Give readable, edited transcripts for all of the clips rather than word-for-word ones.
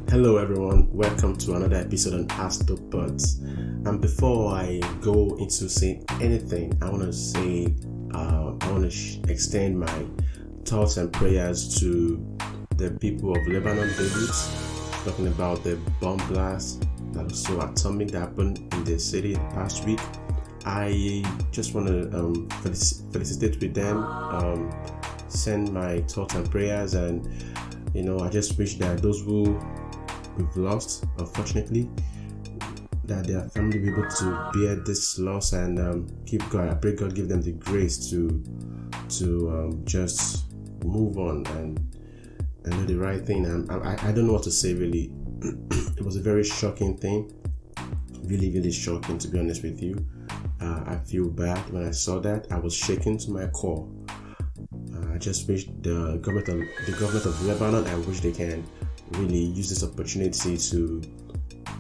Hello everyone, welcome to another episode on Ask the Buds. And before I go into saying anything, I want to extend my thoughts and prayers to the people of Lebanon, Beirut, talking about the bomb blast that was so atomic that happened in the city past week. I just want to felicitate with them, send my thoughts and prayers, and I just wish that those who we've lost, unfortunately, that their family be able to bear this loss and keep God. I pray God give them the grace to just move on and do the right thing. And I don't know what to say really. It was a very shocking thing, really shocking, to be honest with you. I feel bad when I saw that. I was shaken to my core. I just wish the government of Lebanon, I wish they can really use this opportunity to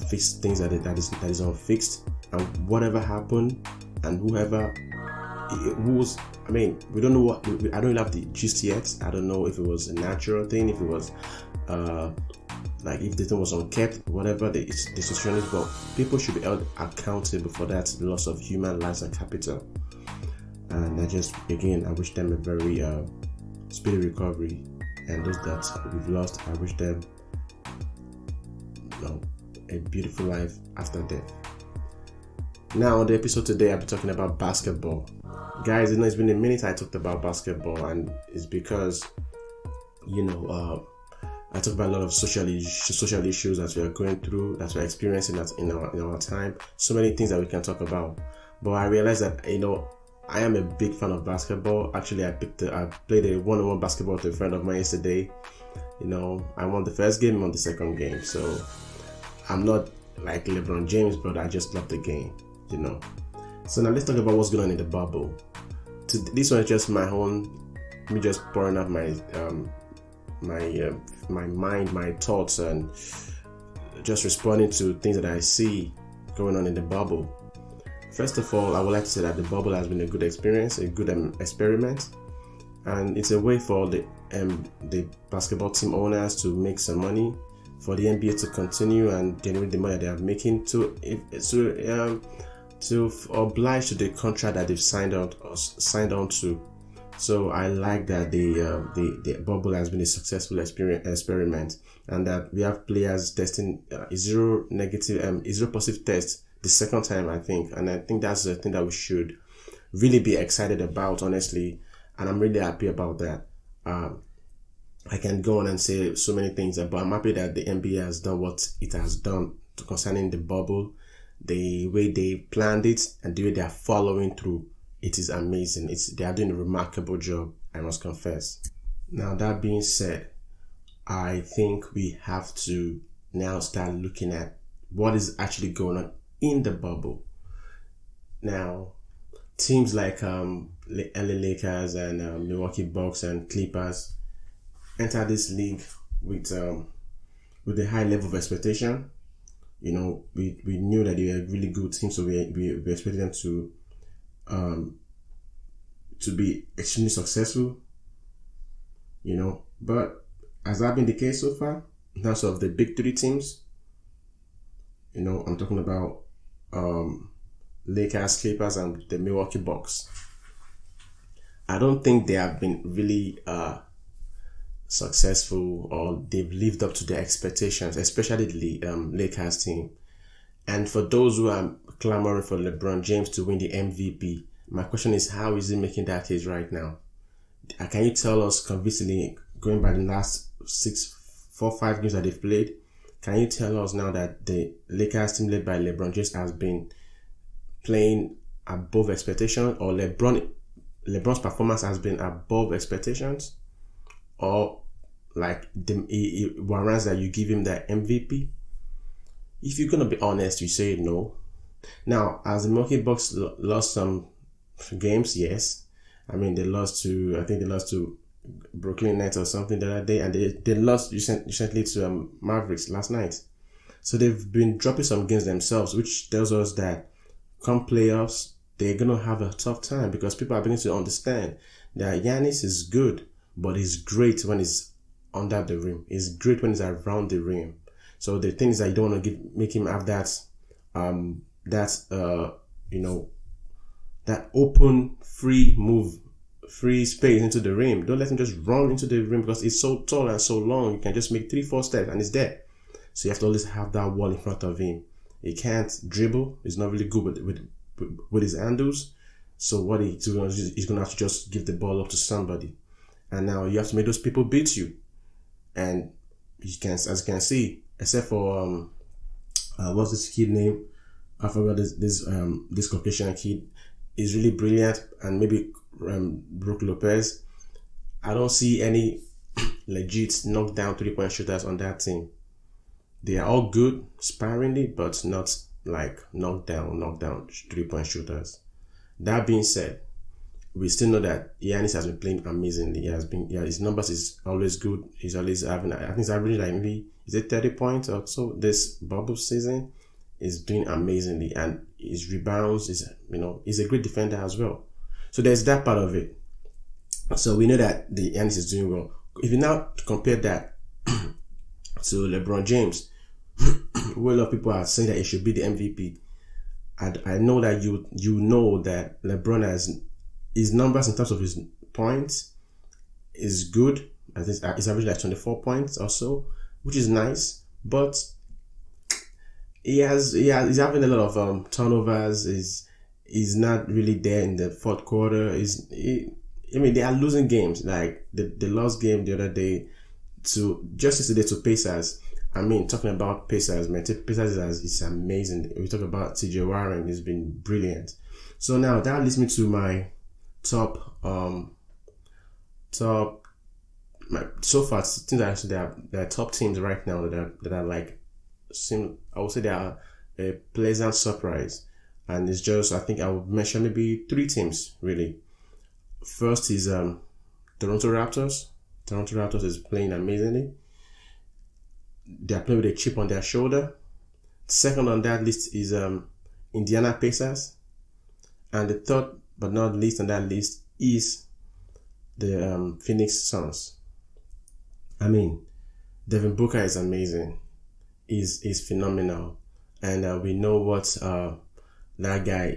fix things that is unfixed, and whatever happened and whoever who's, we don't know what, I don't have the gist yet. I don't know if it was a natural thing, if it was if the thing was unkept, whatever the situation is, but people should be held accountable for that loss of human lives and capital. And I wish them a very speedy recovery, and those that we've lost, I wish them a beautiful life after death. Now on the episode today, I'll be talking about basketball. Guys, it's been a minute I talked about basketball, and it's because I talk about a lot of social issues that we are going through, that we are experiencing in our time. So many things that we can talk about, but I realized that I am a big fan of basketball. Actually, I played a one-on-one basketball with a friend of mine yesterday. I won the first game, won the second game. So I'm not like Lebron James, but I just love the game, So now let's talk about what's going on in the bubble. This one is just me just pouring out my mind, my thoughts, and just responding to things that I see going on in the bubble. First of all, I would like to say that the bubble has been a good experience, a good experiment, and it's a way for the basketball team owners to make some money, for the NBA to continue and generate the money they are making, to oblige to the contract that they've signed on to. So I like that the bubble has been a successful experiment, and that we have players testing zero positive tests the second time, I think. And I think that's the thing that we should really be excited about, honestly. And I'm really happy about that. I can go on and say so many things, but I'm happy that the NBA has done what it has done concerning the bubble, the way they planned it, and the way they are following through. It is amazing. They are doing a remarkable job, I must confess. Now, that being said, I think we have to now start looking at what is actually going on in the bubble. Now, teams like LA Lakers and Milwaukee Bucks and Clippers enter this league with a high level of expectation. We knew that they were a really good team, so we expected them to be extremely successful. But has that been the case so far in terms of the big three teams? I'm talking about Lakers, Clippers, and the Milwaukee Bucks. I don't think they have been really successful, or they've lived up to their expectations, especially the Lakers team. And for those who are clamoring for Lebron James to win the MVP, my question is, how is he making that case right now? Can you tell us convincingly, going by the last 5 games that they've played, can you tell us now that the Lakers team led by LeBron James has been playing above expectations, or LeBron's performance has been above expectations, or it warrants that you give him the MVP? If you're gonna be honest, you say no. Now, as the Milwaukee Bucks lost some games, yes. They lost to Brooklyn Nets or something the other day, and they lost recently to Mavericks last night. So they've been dropping some games themselves, which tells us that come playoffs, they're going to have a tough time, because people are beginning to understand that Giannis is good, but he's great when he's under the rim. He's great when he's around the rim. So the things that you don't want to make him have that that open free space into the rim. Don't let him just run into the rim because it's so tall and so long. You can just make 3-4 steps and it's there. So you have to always have that wall in front of him. He can't dribble. He's not really good with his handles. So what he's going to do, he's going to have to just give the ball up to somebody. And now you have to make those people beat you. And you can, as you can see, except for what's this kid name? I forgot this Caucasian kid is really brilliant, and maybe Brook Lopez. I don't see any legit knockdown 3-point shooters on that team. They are all good sparingly, but not like knockdown 3-point shooters. That being said, we still know that Giannis has been playing amazingly. His numbers is always good. He's always having, I think he's averaging like maybe, is it 30 points or so this bubble season? Is doing amazingly, and his rebounds he's a great defender as well. So there's that part of it. So we know that the Giannis is doing well. If you now compare that to Lebron James, where a lot of people are saying that he should be the MVP, I know that you know that LeBron has his numbers in terms of his points is good. I think he's averaging like 24 points or so, which is nice, but he's having a lot of turnovers. He's not really there in the fourth quarter. They are losing games. Like the lost game the other day just yesterday to Pacers. Talking about Pacers, man, Pacers is amazing. We talk about TJ Warren, he's been brilliant. So now that leads me to my top so far things that there are top teams right now that are like, I would say they are a pleasant surprise, and it's just, I think I would mention maybe 3 teams really. First is Toronto Raptors. Toronto Raptors is playing amazingly. They are playing with a chip on their shoulder. Second on that list is Indiana Pacers, and the third but not least on that list is the Phoenix Suns. Devin Booker is amazing. Is phenomenal, and we know what that guy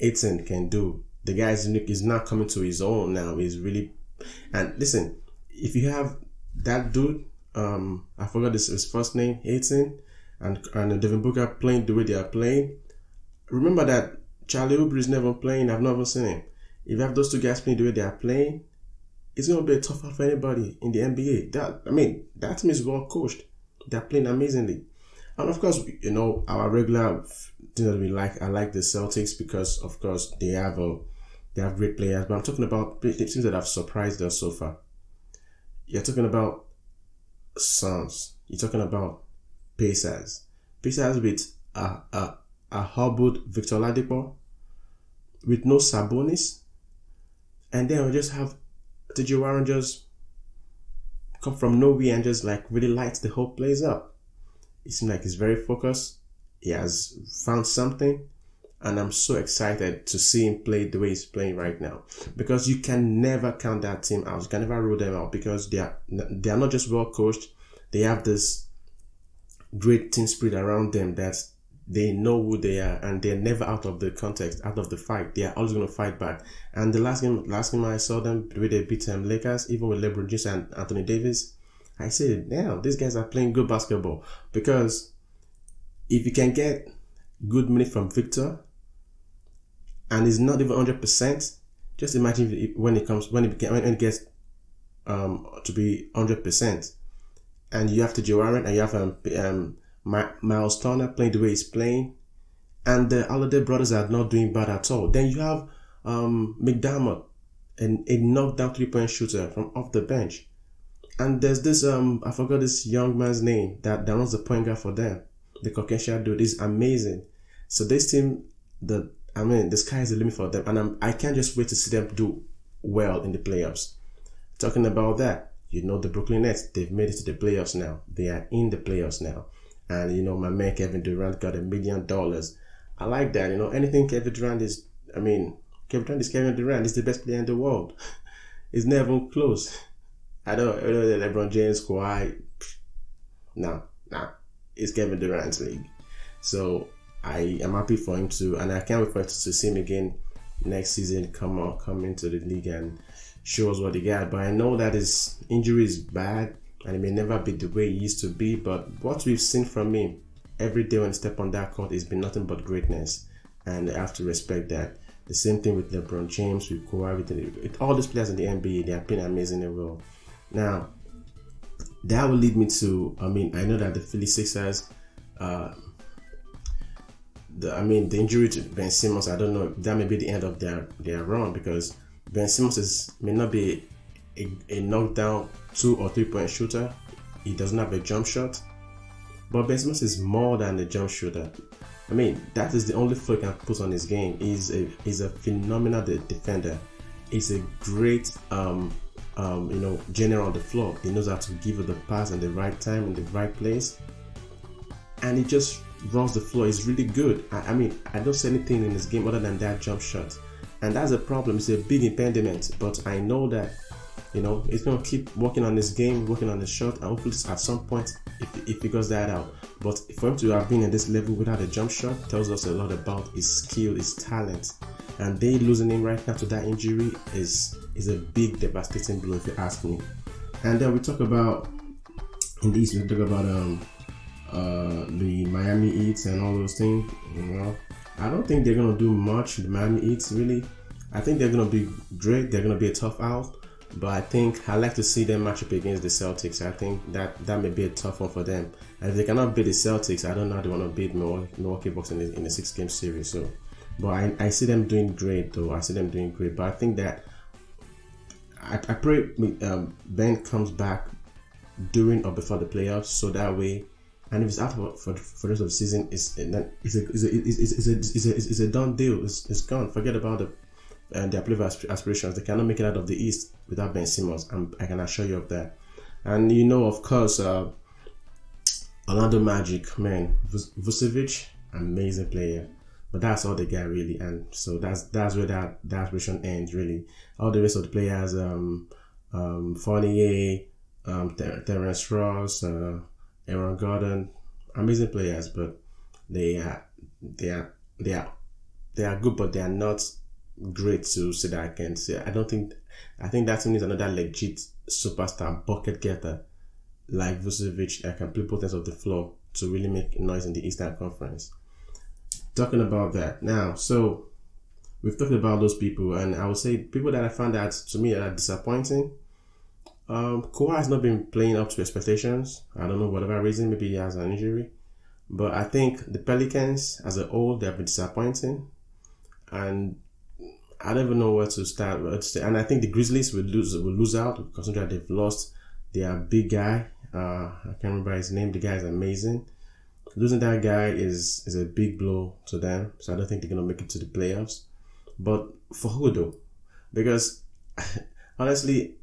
Aiton can do. The guy is not coming to his own now. He's really, and listen, if you have that dude, I forgot his first name, Aiton, and Devin Booker playing the way they are playing. Remember that Charlie Oubre is never playing. I've never seen him. If you have those two guys playing the way they are playing, it's gonna be a tough fight for anybody in the NBA. That team is well coached. They're playing amazingly. And of course, our regular thing that we like, I like the Celtics because, of course, they have great players. But I'm talking about the teams that have surprised us so far. You're talking about Suns. You're talking about Pacers. Pacers with a hobbled Victor Oladipo, with no Sabonis. And then we just have TJ Warren just come from nowhere and just like really lights the whole place up. It seems like he's very focused. He has found something, and I'm so excited to see him play the way he's playing right now, because you can never count that team out. You can never rule them out, because they are not just well coached. They have this great team spirit around them that they know who they are, and they're never out of the context, out of the fight. They are always going to fight back. And the last game I saw them, the way they beat Lakers, even with Lebron James and Anthony Davis, I said, damn, these guys are playing good basketball. Because if you can get good minutes from Victor, and it's not even 100%, just imagine when it gets to be 100%, and you have to Warren and you have Miles Turner playing the way he's playing, and the Holiday brothers are not doing bad at all. Then you have McDermott, and a knockdown 3-point shooter from off the bench. And there's this I forgot this young man's name that runs the point guard for them. The Caucasian dude is amazing. So this team, the sky is the limit for them, and I can't just wait to see them do well in the playoffs. Talking about that, the Brooklyn Nets, they've made it to the playoffs now. They are in the playoffs now. And my man Kevin Durant got $1 million. I like that. Anything Kevin Durant is, Kevin Durant is Kevin Durant. He's the best player in the world. It's never even close. I know that Lebron James, Kawhi, Nah, it's Kevin Durant's league. So I am happy for him to, and I can't wait for to see him again next season. Come into the league and show us what he got. But I know that his injury is bad and it may never be the way he used to be. But what we've seen from him every day when he step on that court, it's been nothing but greatness, and I have to respect that. The same thing with Lebron James, with Kawhi, with all these players in the NBA. They have been amazing as well. Now, that will lead me to, I know that the Philly Sixers, the injury to Ben Simmons, I don't know, that may be the end of their run, because Ben Simmons may not be a knockdown 2 or 3 point shooter. He doesn't have a jump shot, but Ben Simmons is more than a jump shooter. That is the only flaw he can put on his game. He's a phenomenal defender. He's a great general on the floor. He knows how to give you the pass in the right time, in the right place, and he just runs the floor. He's really good. I don't see anything in his game other than that jump shot, and that's a problem. It's a big impediment, but I know that he's going to keep working on his game, working on his shot, and hopefully at some point if he figures that out. But for him to have been in this level without a jump shot tells us a lot about his skill, his talent. And they losing him right now to that injury is a big devastating blow, if you ask me. And then we talk about, in the East, we talk about the Miami Heat and all those things. I don't think they're going to do much, the Miami Heat, really. I think they're going to be great. They're going to be a tough out. But I think I like to see them match up against the Celtics. I think that may be a tough one for them. And if they cannot beat the Celtics, I don't know how they want to beat Milwaukee Bucks in a 6-game series. So, but I see them doing great, though. I see them doing great. But I think that I pray Ben comes back during or before the playoffs, so that way, and if it's after for the rest of the season, it's a done deal. It's gone. Forget about it. And their playoff aspirations. They cannot make it out of the East without Ben Simmons. I can assure you of that. And of course, Orlando Magic, man, Vucevic, amazing player. But that's all they got, really. And so that's where that aspiration ends, really. All the rest of the players, Fournier, Terrence Ross, Aaron Gordon, amazing players, but they are good, but they are not great to say that I can say. I think that team needs another legit superstar bucket getter like Vucevic that can play both ends of the floor to really make noise in the Eastern Conference. Talking about that now, so we've talked about those people, and I would say people that I found that to me are disappointing. Kawhi has not been playing up to expectations. I don't know, whatever reason, maybe he has an injury, but I think the Pelicans as a whole, they have been disappointing, and I don't even know where to start. And I think the Grizzlies will lose out, considering they've lost their big guy. I can't remember his name. The guy is amazing. Losing that guy is a big blow to them. So I don't think they're gonna make it to the playoffs. But for who though? Because honestly,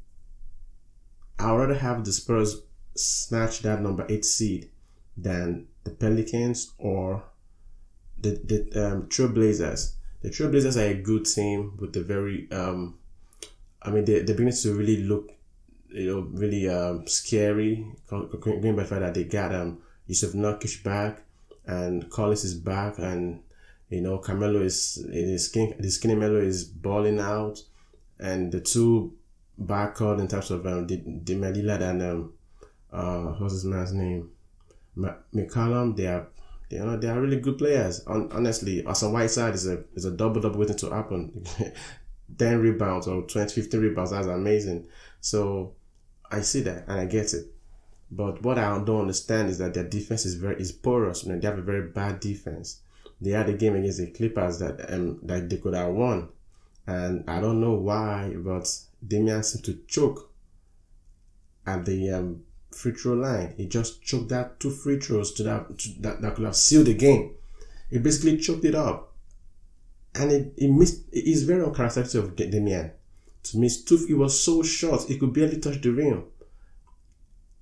I'd rather have the Spurs snatch that number 8 seed than the Pelicans or the Trailblazers. The Trailblazers are a good team with a very, they're beginning to really look, really scary, going by the fact that they got Yusuf Nurkic back, and Collins is back, and Carmelo the skinny Melo is balling out, and the two backcourt in terms of Damian Lillard and what's his man's name, McCollum, they are really good players. Honestly, Hassan Whiteside is a double waiting to happen. 10 rebounds or 15 rebounds, that's amazing. So I see that and I get it. But what I don't understand is that their defense is porous. They have a very bad defense. They had a game against the Clippers that they could have won, and I don't know why, but Damian seemed to choke at the free throw line. He just choked that 2 free throws that could have sealed the game. He basically choked it up, and it missed. It is very uncharacteristic of Damian to miss 2. It was so short, he could barely touch the rim.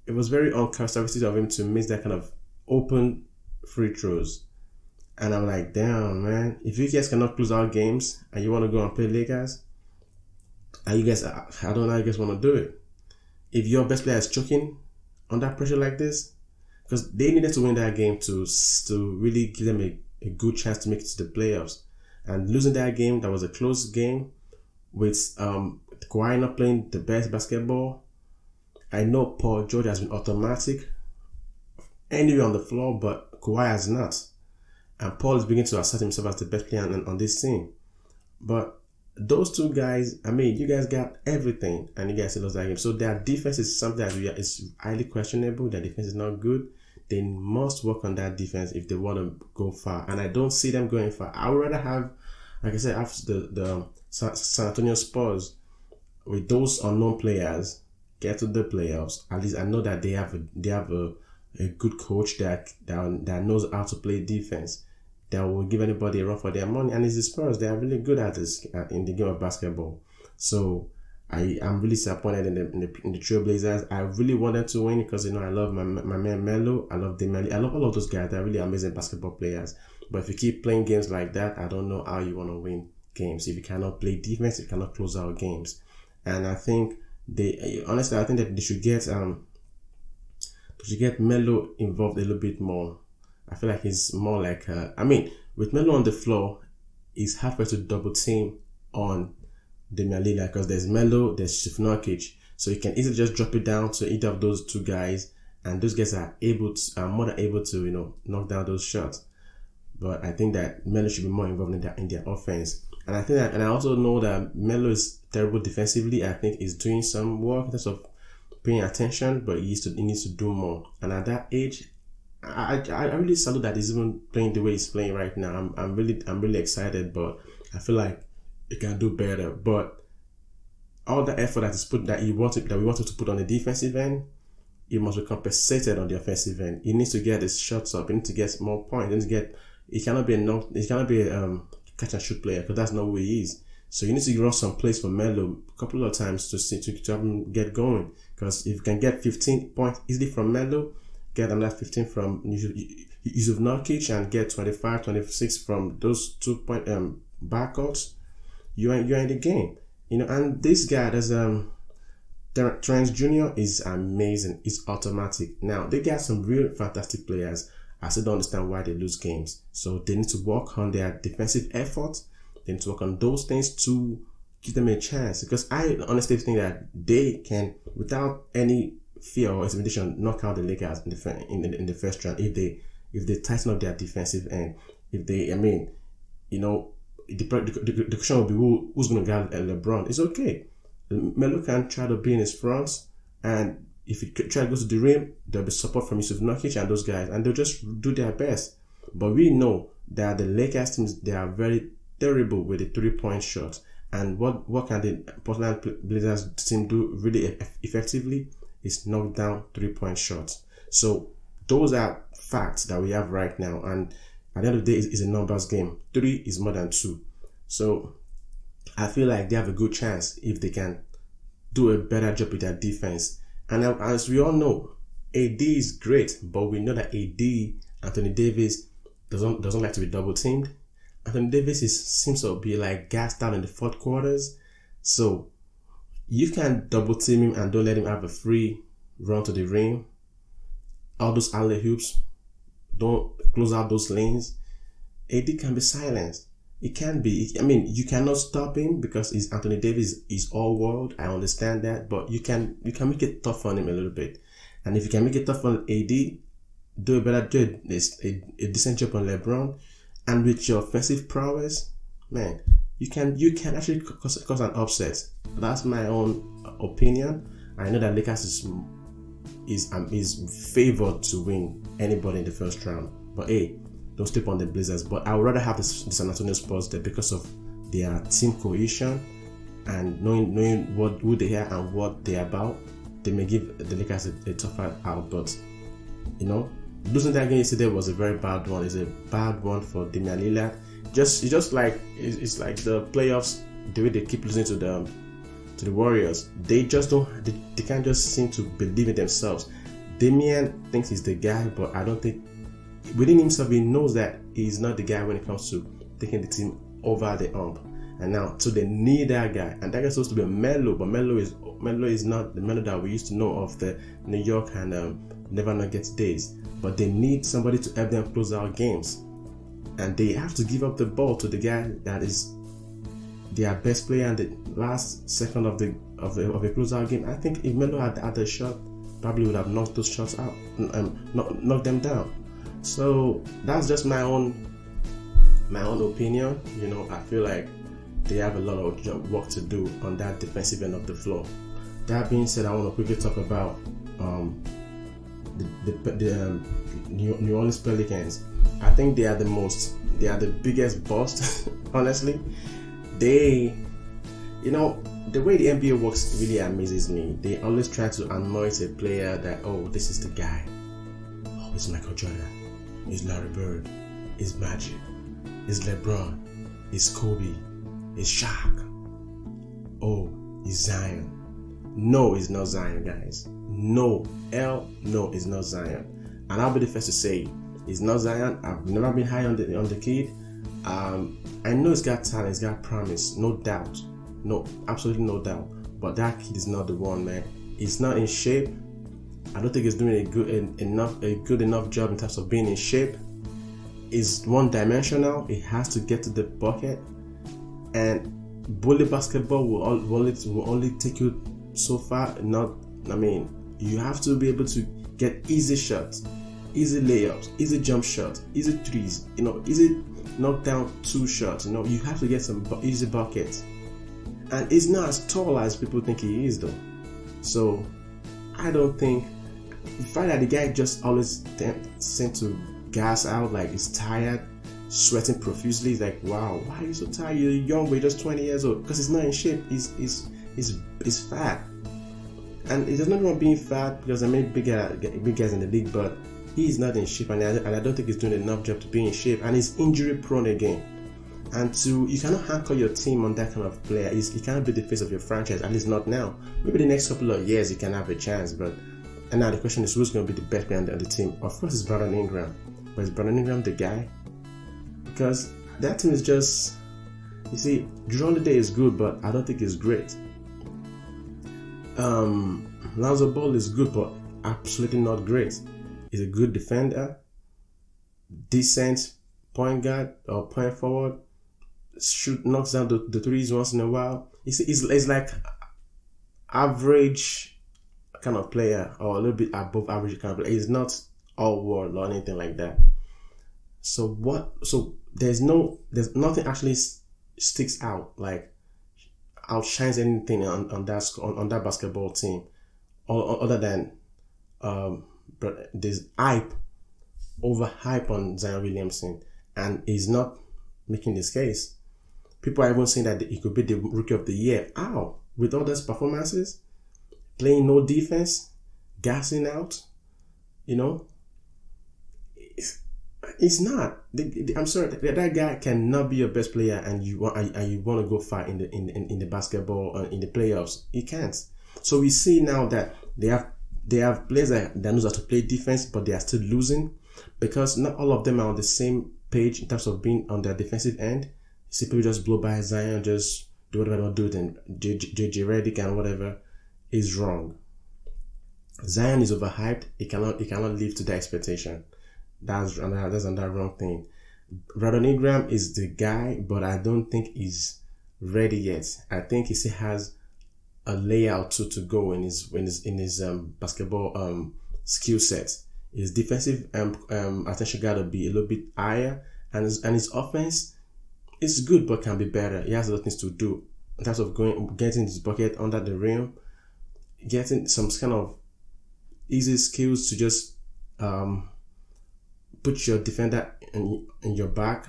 It was very uncharacteristic of him to miss that kind of open free throws. And I'm like, damn, man, if you guys cannot close out games and you want to go and play Lakers, and you guys, I don't know how you guys want to do it. If your best player is choking under pressure like this, because they needed to win that game to really give them a good chance to make it to the playoffs. And losing that game, that was a close game with Kawhi not playing the best basketball. I know Paul George has been automatic anywhere on the floor, but Kawhi has not. And Paul is beginning to assert himself as the best player on this team. But those two guys, I mean, you guys got everything and you guys still lost that game. So their defense is something that is highly questionable. Their defense is not good. They must work on that defense if they want to go far. And I don't see them going far. I would rather have, like I said, after the San Antonio Spurs with those unknown players get to the playoffs. At least I know that they have a good coach that knows how to play defense, that will give anybody a run for their money. And it's the Spurs. They are really good at this in the game of basketball. So I'm really disappointed in the Trailblazers. I really wanted to win because, I love my man Melo. I love Devin. I love all of those guys. They're really amazing basketball players. But if you keep playing games like that, I don't know how you want to win games. If you cannot play defense, you cannot close out games. And I think I think that they should get Melo involved a little bit more. I feel like he's more like with Melo on the floor, it's hard for you to double team on Damian Lillard because there's Melo, there's Nurkic, so you can easily just drop it down to either of those two guys, and those guys are more than able to knock down those shots. But I think that Melo should be more involved in their offense, and I also know that Melo is terrible defensively. I think he's doing some work in terms of paying attention, but he needs to do more. And at that age, I really salute that he's even playing the way he's playing right now. I'm really excited, but I feel like he can do better. But all the effort that we wanted to put on the defensive end, it must be compensated on the offensive end. He needs to get his shots up. He needs to get more points. He cannot be a catch and shoot player because that's not who he is. So you need to run some plays for Melo a couple of times to have him get going. Because if you can get 15 points easily from Melo, get another 15 from Yusuf Nurkic, and get 25, 26 from those 2-point backcourts, you're in the game. And this guy, Trent Jr. is amazing. He's automatic. Now, they got some real fantastic players. I still don't understand why they lose games. So they need to work on their defensive effort. They need to work on those things to give them a chance. Because I honestly think that they can, without any fear or intimidation, knock out the Lakers in the first round if they tighten up their defensive end. If they, the question will be who's going to guard Lebron. It's okay. Melo can try to be in his front, and if he try to go to the rim, there'll be support from Yusuf Nurkic and those guys, and they'll just do their best. But we know that the Lakers teams, they are very terrible with the 3-point shot. And what can the Portland Blazers team do really effectively is knock down 3-point shots. So those are facts that we have right now. And at the end of the day, it's a numbers game. 3 is more than 2. So I feel like they have a good chance if they can do a better job with their defense. And as we all know, AD is great, but we know that AD, Anthony Davis, doesn't like to be double teamed. Anthony Davis seems to be like gassed out in the fourth quarters. So you can double team him and don't let him have a free run to the rim. All those alley hoops, don't close out those lanes. AD can be silenced. It can be. You cannot stop him because Anthony Davis is all world. I understand that, but you can make it tough on him a little bit. And if you can make it tough on AD, do a better job, a decent job on Lebron. And with your offensive prowess, man, you can actually cause an upset. That's my own opinion. I know that Lakers is favored to win anybody in the first round. But hey, don't sleep on the Blazers. But I would rather have the San Antonio Spurs there because of their team cohesion and knowing who they are and what they're about. They may give the Lakers a tougher out, but losing that game yesterday was a very bad one. It's a bad one for Damian Lillard. It's like the playoffs, the way they keep losing to the Warriors. They can't just seem to believe in themselves. Damian thinks he's the guy, but I don't think within himself he knows that he's not the guy when it comes to taking the team over the hump. And now, so they need that guy, and that guy's supposed to be a Melo, but Melo is not the Melo that we used to know of the New York and Never Nuggets days. But they need somebody to help them close out games, and they have to give up the ball to the guy that is their best player in the last second of a closeout game. I think if Melo had a shot, probably would have knocked those shots out, knocked them down. So that's just my own opinion. I feel like they have a lot of work to do on that defensive end of the floor. That being said, I want to quickly talk about the New Orleans Pelicans. I think they are the biggest bust. Honestly, the way the NBA works really amazes me. They always try to anoint a player that, oh, this is the guy. Oh, it's Michael Jordan. It's Larry Bird. It's Magic. It's Lebron. It's Kobe. It's Shaq. Oh, it's Zion. No, it's not Zion, guys. No, it's not Zion. And I'll be the first to say it's not Zion. I've never been high on the kid. I know he's got talent, he's got promise, no doubt. No, absolutely no doubt. But that kid is not the one, man. He's not in shape. I don't think he's doing a good enough job in terms of being in shape. He's one-dimensional. He has to get to the bucket, and bully basketball will only take you so far. You have to be able to get easy shots, easy layups, easy jump shots, easy threes. Easy knock down two shots. You have to get some easy buckets. And he's not as tall as people think he is, though. So I don't think the fact that the guy just always seems to gas out, like he's tired, sweating profusely. He's like, wow, why are you so tired? You're young, but you're just 20 years old. Because he's not in shape. He's fat. And it does not wrong being fat, because I mean big guys in the league, but he's not in shape, and I don't think he's doing enough job to be in shape, and he's injury prone again. And you cannot anchor your team on that kind of player. He cannot be the face of your franchise, at least not now. Maybe the next couple of years he can have a chance, and now the question is, who's going to be the best player on the team? Of course it's Brandon Ingram, but is Brandon Ingram the guy? Because that team is just, you see, Drew Holiday is good, but I don't think he's great. Lonzo Ball is good, but absolutely not great. He's a good defender, decent point guard or point forward, knocks down the threes once in a while. He's like average kind of player, or a little bit above average kind of player. He's not all world or anything like that. So there's nothing actually sticks out, like outshines anything on that basketball team, other than there's overhype on Zion Williamson, and he's not making this case. People are even saying that he could be the rookie of the year. Ow! With all those performances, playing no defense, gassing out, it's not. I'm sorry, that guy cannot be your best player, and you want to go far in the basketball in the playoffs. He can't. So we see now that they have players that knows how to play defense, but they are still losing because not all of them are on the same page in terms of being on their defensive end. See people just blow by Zion, just do whatever they want to do, then JJ Redick and whatever is wrong. Zion is overhyped. He cannot live to the expectation. That's another wrong thing. Brandon Ingram is the guy, but I don't think he's ready yet. I think he still has a layout to go in his basketball skill set. His defensive attention got to be a little bit higher, and his offense is good but can be better. He has other things to do in terms of getting his bucket under the rim, getting some kind of easy skills to just put your defender in your back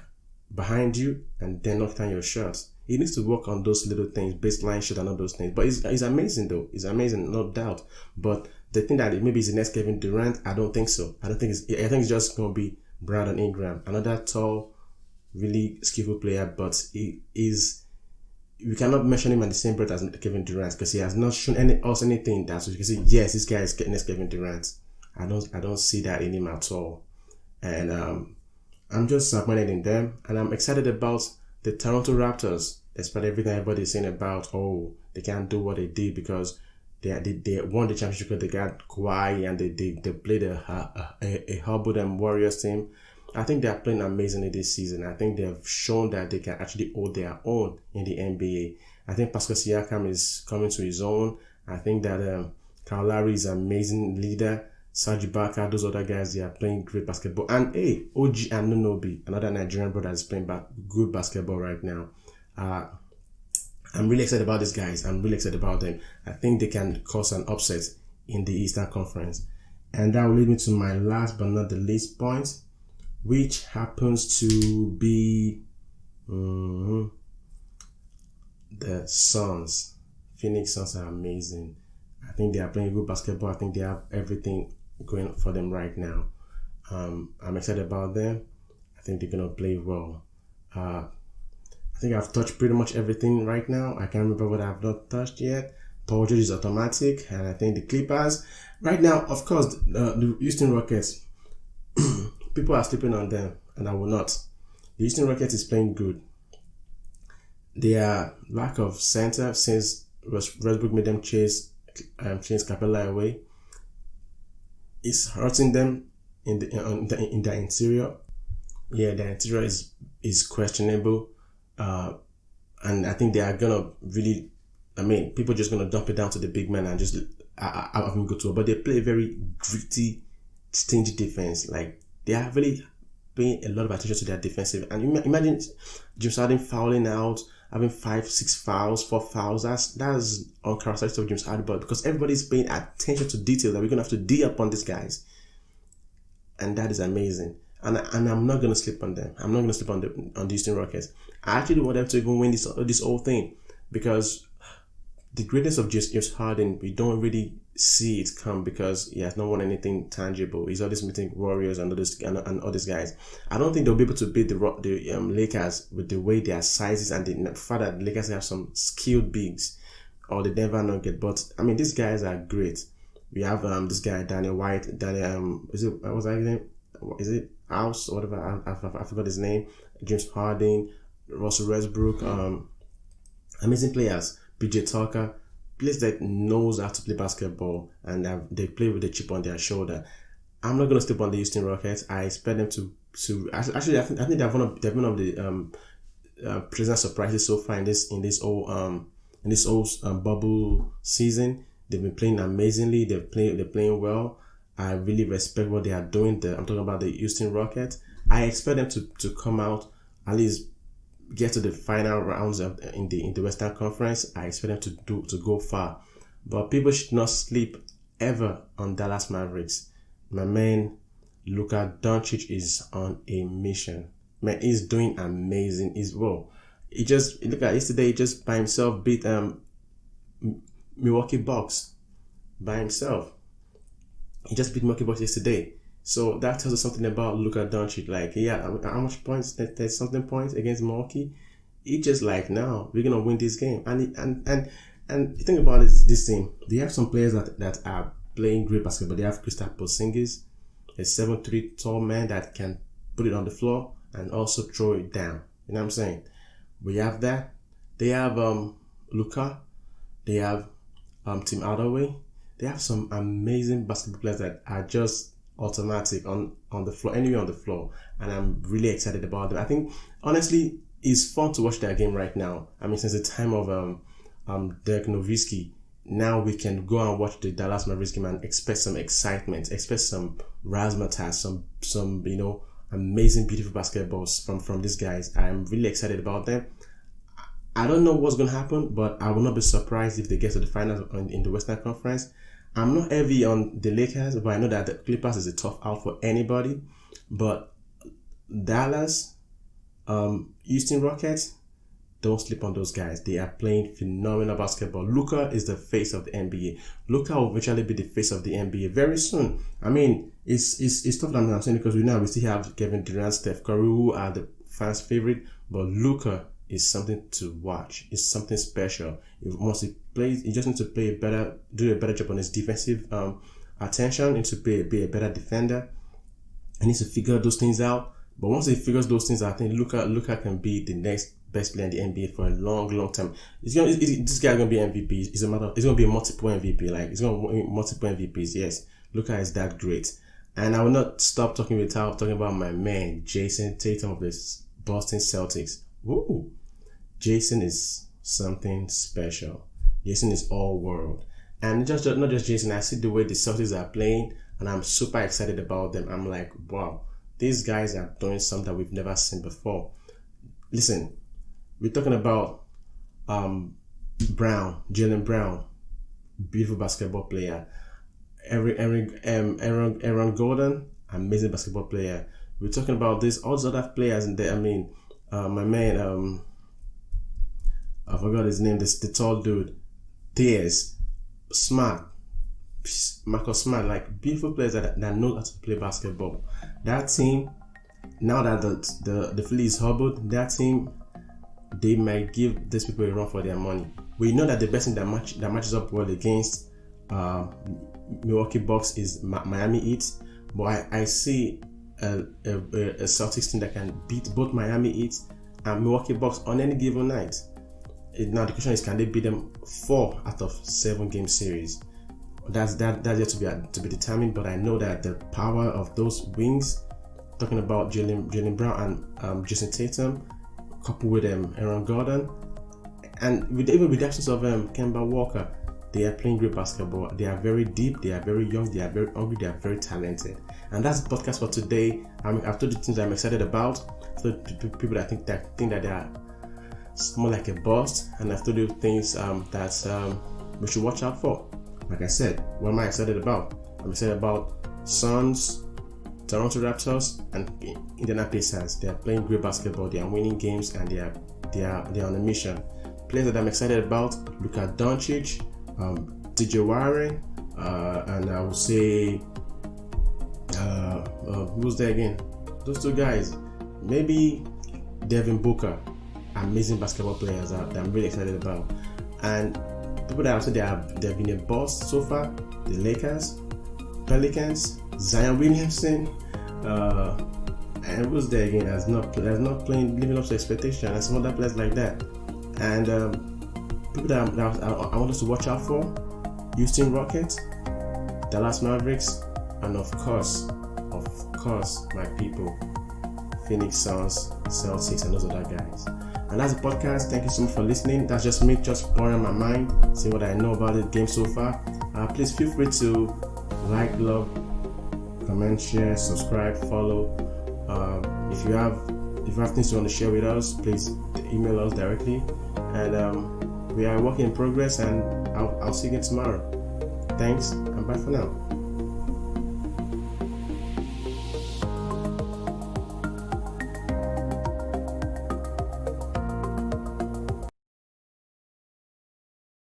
behind you and then knock down your shots. He needs to work on those little things, baseline shot and all those things. But he's amazing though. He's amazing, no doubt. But the thing that maybe he's the next Kevin Durant, I don't think so. I think it's just going to be Brandon Ingram, another tall, really skillful player. But we cannot mention him at the same breath as Kevin Durant because he has not shown anything that so you can say yes, this guy is next Kevin Durant. I don't see that in him at all. And I'm just disappointed in them, and I'm excited about The Toronto Raptors, despite everything everybody's saying about, oh, they can't do what they did because they won the championship because they got Kawhi and they played a Hubble Warriors team. I think they are playing amazingly this season. I think they have shown that they can actually hold their own in the NBA. I think Pascal Siakam is coming to his own. I think that Kyle Lowry is an amazing leader. Serge Ibaka, those other guys, they are playing great basketball. And hey, OG Anunoby, another Nigerian brother, is playing good basketball right now. I'm really excited about these guys. I'm really excited about them. I think they can cause an upset in the Eastern Conference. And that will lead me to my last but not the least point, which happens to be the Suns. Phoenix Suns are amazing. I think they are playing good basketball. I think they have everything going for them right now. I'm excited about them. I think they're going to play well. I think I've touched pretty much everything right now. I can't remember what I've not touched yet. Paul George is automatic, and I think the Clippers. Right now, of course, the Houston Rockets, people are sleeping on them, and I will not. The Houston Rockets is playing good. Their lack of center since Westbrook made them chase Capella away is hurting them in the interior. Yeah, the interior is questionable. And I think they are gonna really, people just gonna dump it down to the big man and just have him go to it. But they play very gritty, stingy defense. Like, they are really paying a lot of attention to their defensive. And imagine James Harden fouling out, having 5, 6 fouls, 4 fouls. That's uncharacteristic of James Harden, but because everybody's paying attention to detail, that we're gonna have to D up on these guys, and that is amazing. And I'm not gonna sleep on them. I'm not gonna sleep on the Houston Rockets. I actually want them to even win this whole thing, because the greatness of James Harden, we don't really see it come because he has not won anything tangible. He's always meeting Warriors and all these guys. I don't think they'll be able to beat the Lakers with the way their sizes and the fact that the Lakers have some skilled bigs, or the Denver Nuggets. But these guys are great. We have this guy Daniel White. What was that his name? Is it House or whatever? I forgot his name. James Harden, Russell Westbrook, amazing players. PJ Tucker, players that knows how to play basketball, and they play with the chip on their shoulder. I'm not gonna step on the Houston Rockets. I expect them to actually. I think they're one of the pleasant surprises so far in this whole bubble season. They've been playing amazingly. They're playing well. I really respect what they are doing. I'm talking about the Houston Rockets. I expect them to come out, at least get to the final rounds in the Western Conference. I expect them to go far. But people should not sleep ever on Dallas Mavericks. My man Luka Doncic is on a mission. Man, he's doing amazing. Look at yesterday. He just by himself beat Milwaukee Bucks by himself. He just beat Milwaukee Bucks yesterday. So that tells us something about Luka Doncic. Like, yeah, how much points? There's something points against Milwaukee. He just like, no, we're gonna win this game. And the thing about this team, they have some players that are playing great basketball. They have Kristaps Porzingis, a 7'3" tall man that can put it on the floor and also throw it down. You know what I'm saying? We have that. They have Luka. They have Tim Hardaway. They have some amazing basketball players that are just automatic on the floor, anywhere on the floor, and I'm really excited about them. I think honestly, it's fun to watch that game right now. Since the time of Dirk Nowitzki, now we can go and watch the Dallas Mavericks game and expect some excitement, expect some razzmatazz, some amazing, beautiful basketballs from these guys. I'm really excited about them. I don't know what's going to happen, but I will not be surprised if they get to the finals in the Western Conference. I'm not heavy on the Lakers, but I know that the Clippers is a tough out for anybody. But Dallas, Houston Rockets, don't sleep on those guys. They are playing phenomenal basketball. Luka is the face of the NBA. Luka will eventually be the face of the NBA very soon. It's tough that I'm saying, because we still have Kevin Durant, Steph Curry, who are the fans' favorite, but Luka is something to watch. It's something special. Once he plays, he just needs to do a better job on his defensive attention. He needs to be a better defender. He needs to figure those things out. But once he figures those things, I think Luka can be the next best player in the NBA for a long time. This guy gonna be MVP. It's gonna be a multiple MVP. Like it's gonna win multiple MVPs. Yes, Luka is that great. And I will not stop talking without talking about my man Jason Tatum of the Boston Celtics. Woo! Jason is something special. Jason is all world. And not just Jason, I see the way the Celtics are playing and I'm super excited about them. I'm like, wow, these guys are doing something that we've never seen before. Listen, we're talking about Jaylen Brown, beautiful basketball player. Aaron Gordon, amazing basketball player. We're talking about all these other players in there. I mean, my man, I forgot his name. The tall dude, Thiers, Smart, Marcus Smart, like beautiful players that know how to play basketball. That team, now that the Philly is hobbled, that team, they might give these people a run for their money. We know that the best thing that matches up well against Milwaukee Bucks is Miami Heat, but I see a Celtics team that can beat both Miami Heat and Milwaukee Bucks on any given night. Now the question is, can they beat them 4 out of 7 game series? That's yet to be determined. But I know that the power of those wings, talking about Jaylen Brown and Jason Tatum, coupled with Aaron Gordon, and even with the absence of Kemba Walker, they are playing great basketball. They are very deep. They are very young. They are very hungry. They are very talented. And that's the podcast for today. I've told you things I'm excited about. I've told people that think that they are more like a bust, and I've told you things that we should watch out for. Like I said, what am I excited about? I'm excited about Suns, Toronto Raptors, and Indiana Pacers. They are playing great basketball. They are winning games, and they are on a mission. Players that I'm excited about: Luka Doncic, DJ Warren, and I would say who's there again? Those 2 guys. Maybe Devin Booker. Amazing basketball players that I'm really excited about. And people that I said they've been a bust so far: the Lakers, Pelicans, Zion Williamson, and who's there again? That's not playing, living up to expectation, and some other players like that. And people that I want us to watch out for: Houston Rockets, Dallas Mavericks, and of course, my people, Phoenix Suns, Celtics, and those other guys. And that's the podcast. Thank you so much for listening. That's just me, just pouring my mind, seeing what I know about the game so far. Please feel free to like, love, comment, share, subscribe, follow. If you have things you want to share with us, please email us directly. And we are a work in progress, and I'll see you again tomorrow. Thanks, and bye for now.